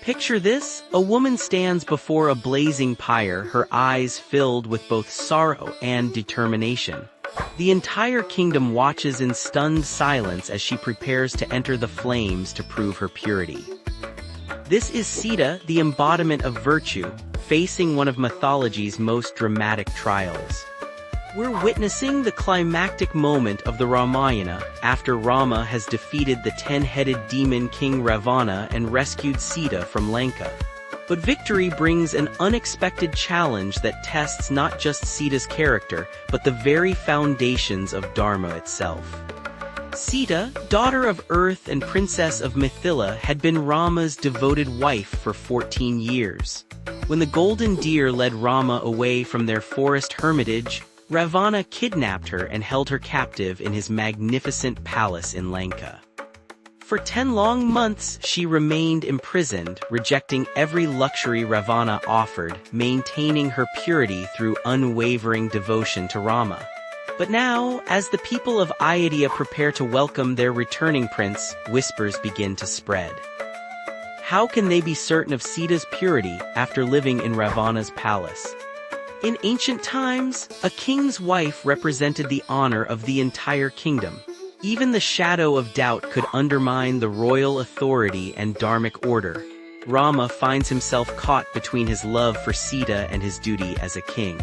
Picture this: a woman stands before a blazing pyre, her eyes filled with both sorrow and determination. The entire kingdom watches in stunned silence as she prepares to enter the flames to prove her purity. This is Sita, the embodiment of virtue, facing one of mythology's most dramatic trials. We're witnessing the climactic moment of the Ramayana, after Rama has defeated the 10-headed demon king Ravana and rescued Sita from Lanka. But victory brings an unexpected challenge that tests not just Sita's character, but the very foundations of Dharma itself. Sita, daughter of Earth and princess of Mithila, had been Rama's devoted wife for 14 years. When the golden deer led Rama away from their forest hermitage, Ravana kidnapped her and held her captive in his magnificent palace in Lanka. For 10 long months she remained imprisoned, rejecting every luxury Ravana offered, maintaining her purity through unwavering devotion to Rama. But now, as the people of Ayodhya prepare to welcome their returning prince, whispers begin to spread. How can they be certain of Sita's purity after living in Ravana's palace? In ancient times, a king's wife represented the honor of the entire kingdom. Even the shadow of doubt could undermine the royal authority and dharmic order. Rama finds himself caught between his love for Sita and his duty as a king.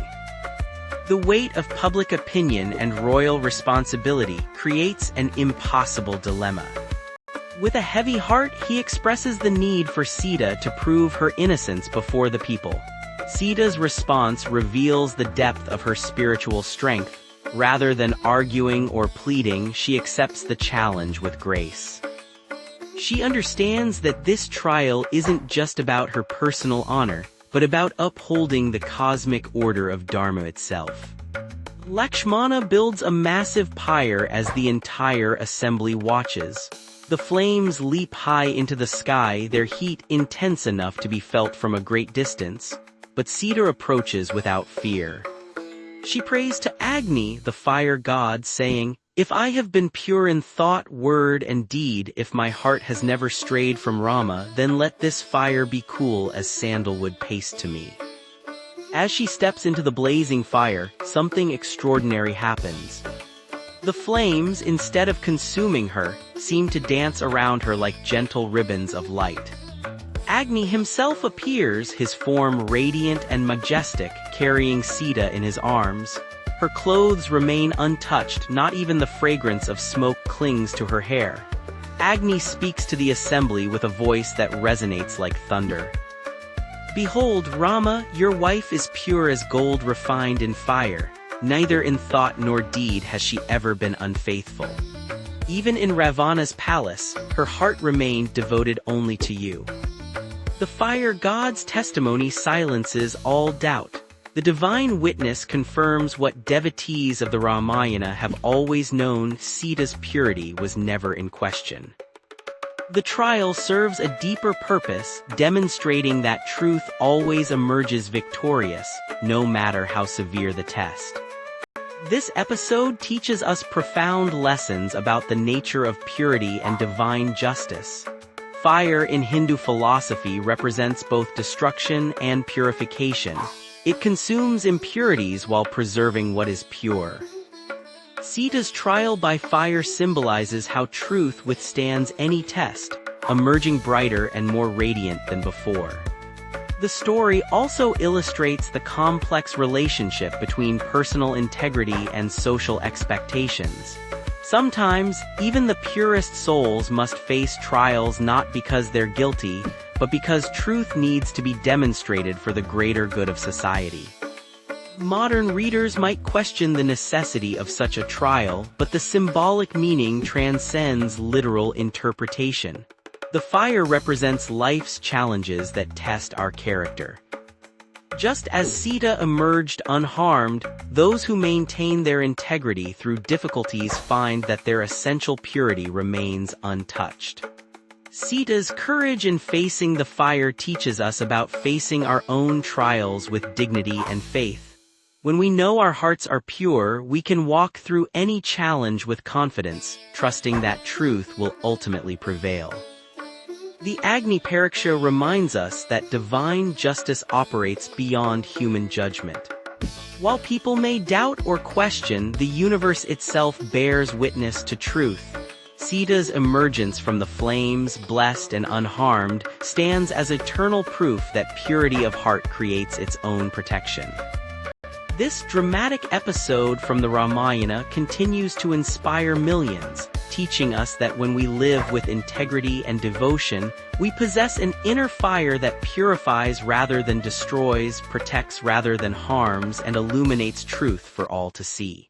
The weight of public opinion and royal responsibility creates an impossible dilemma. With a heavy heart, he expresses the need for Sita to prove her innocence before the people. Sita's response reveals the depth of her spiritual strength. Rather than arguing or pleading, she accepts the challenge with grace. She understands that this trial isn't just about her personal honor, but about upholding the cosmic order of Dharma itself. Lakshmana builds a massive pyre as the entire assembly watches. The flames leap high into the sky, their heat intense enough to be felt from a great distance. But Sita approaches without fear. She prays to Agni, the fire god, saying, "If I have been pure in thought, word, and deed, if my heart has never strayed from Rama, then let this fire be cool as sandalwood paste to me." As she steps into the blazing fire, something extraordinary happens. The flames, instead of consuming her, seem to dance around her like gentle ribbons of light. Agni himself appears, his form radiant and majestic, carrying Sita in his arms. Her clothes remain untouched, not even the fragrance of smoke clings to her hair. Agni speaks to the assembly with a voice that resonates like thunder. "Behold, Rama, your wife is pure as gold refined in fire. Neither in thought nor deed has she ever been unfaithful. Even in Ravana's palace, her heart remained devoted only to you." The fire god's testimony silences all doubt. The divine witness confirms what devotees of the Ramayana have always known: Sita's purity was never in question. The trial serves a deeper purpose, demonstrating that truth always emerges victorious, no matter how severe the test. This episode teaches us profound lessons about the nature of purity and divine justice. Fire in Hindu philosophy represents both destruction and purification. It consumes impurities while preserving what is pure. Sita's trial by fire symbolizes how truth withstands any test, emerging brighter and more radiant than before. The story also illustrates the complex relationship between personal integrity and social expectations. Sometimes, even the purest souls must face trials not because they're guilty, but because truth needs to be demonstrated for the greater good of society. Modern readers might question the necessity of such a trial, but the symbolic meaning transcends literal interpretation. The fire represents life's challenges that test our character. Just as Sita emerged unharmed, those who maintain their integrity through difficulties find that their essential purity remains untouched. Sita's courage in facing the fire teaches us about facing our own trials with dignity and faith. When we know our hearts are pure, we can walk through any challenge with confidence, trusting that truth will ultimately prevail. The Agni Pariksha reminds us that divine justice operates beyond human judgment. While people may doubt or question, the universe itself bears witness to truth. Sita's emergence from the flames, blessed and unharmed, stands as eternal proof that purity of heart creates its own protection. This dramatic episode from the Ramayana continues to inspire millions, teaching us that when we live with integrity and devotion, we possess an inner fire that purifies rather than destroys, protects rather than harms, and illuminates truth for all to see.